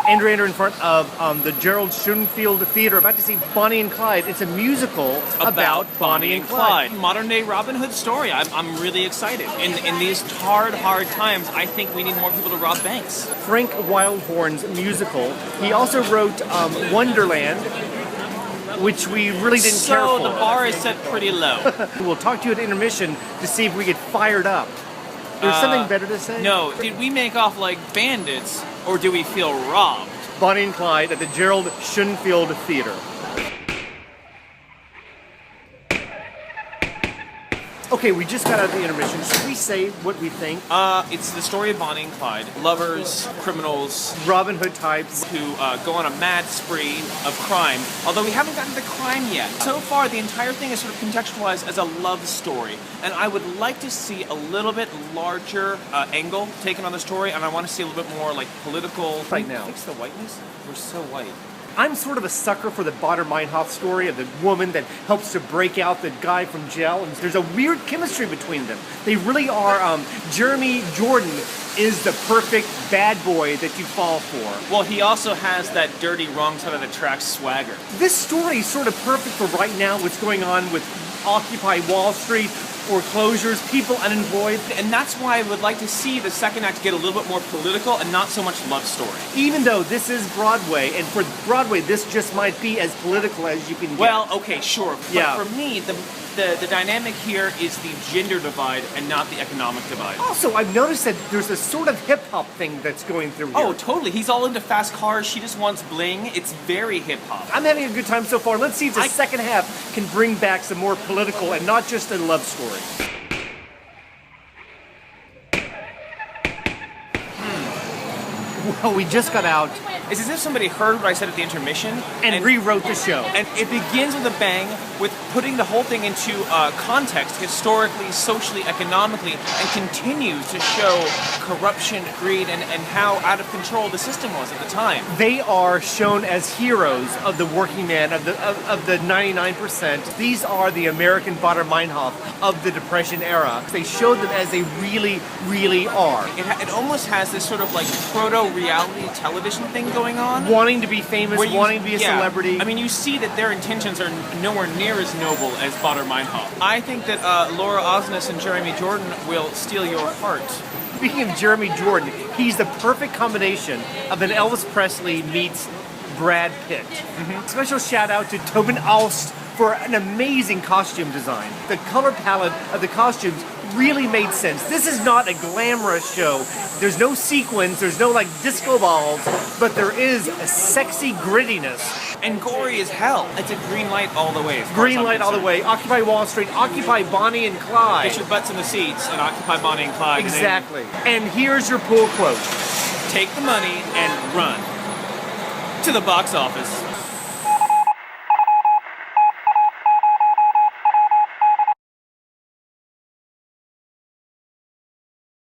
Andrew in front of the Gerald Schoenfeld Theatre, about to see Bonnie and Clyde. It's a musical about Bonnie and Clyde. Modern day Robin Hood story. I'm really excited. In these hard times, I think we need more people to rob banks. Frank Wildhorn's musical. He also wrote Wonderland, which we really didn't care for. So the bar is set pretty low. We'll talk to you at Intermission to see if we get fired up. There's something better to say? No. Did we make off like bandits, or do we feel robbed? Bonnie and Clyde at the Gerald Schoenfeld Theatre. Okay, we just got out of the intermission. Should we say what we think? It's the story of Bonnie and Clyde. Lovers, criminals, Robin Hood types who go on a mad spree of crime, although we haven't gotten to crime yet. So far, the entire thing is sort of contextualized as a love story, and I would like to see a little bit larger angle taken on the story, and I want to see a little bit more like political. Right now. Fix the whiteness? We're so white. I'm sort of a sucker for the Baader-Meinhof story of the woman that helps to break out the guy from jail, and there's a weird chemistry between them. They really are. Jeremy Jordan is the perfect bad boy that you fall for. Well, he also has that dirty wrong side of the tracks swagger. This story is sort of perfect for right now, what's going on with Occupy Wall Street, foreclosures, people unemployed. And that's why I would like to see the second act get a little bit more political and not so much love story. Even though this is Broadway, and for Broadway, this just might be as political as you can get. Well, okay, sure. Yeah. But for me, the dynamic here is the gender divide and not the economic divide. Also, I've noticed that there's a sort of hip-hop thing that's going through here. Oh, totally. He's all into fast cars. She just wants bling. It's very hip-hop. I'm having a good time so far. Let's see if the second half can bring back some more political and not just a love story. Well, we just got out It's as if somebody heard what I said at the intermission and rewrote the show. And it begins with a bang with putting the whole thing into context, historically, socially, economically, and continues to show corruption, greed, and how out of control the system was at the time. They are shown as heroes of the working man, of the 99%. These are the American Baader-Meinhof of the Depression era. They showed them as they really, really are. It almost has this sort of like proto-reality television thing going on. Wanting to be famous, wanting to be a celebrity. I mean, you see that their intentions are nowhere near as noble as Baader-Meinhof. I think that Laura Osnes and Jeremy Jordan will steal your heart. Speaking of Jeremy Jordan, he's the perfect combination of an Elvis Presley meets Brad Pitt. Special shout out to Tobin Alst for an amazing costume design. The color palette of the costumes really made sense. This is not a glamorous show. There's no sequins, there's no like disco balls, but there is a sexy grittiness. And gory as hell. It's a green light all the way. Green light all the way. Occupy Wall Street, occupy Bonnie and Clyde. Get your butts in the seats and occupy Bonnie and Clyde. Exactly. And here's your pull quote. Take the money and run to the box office.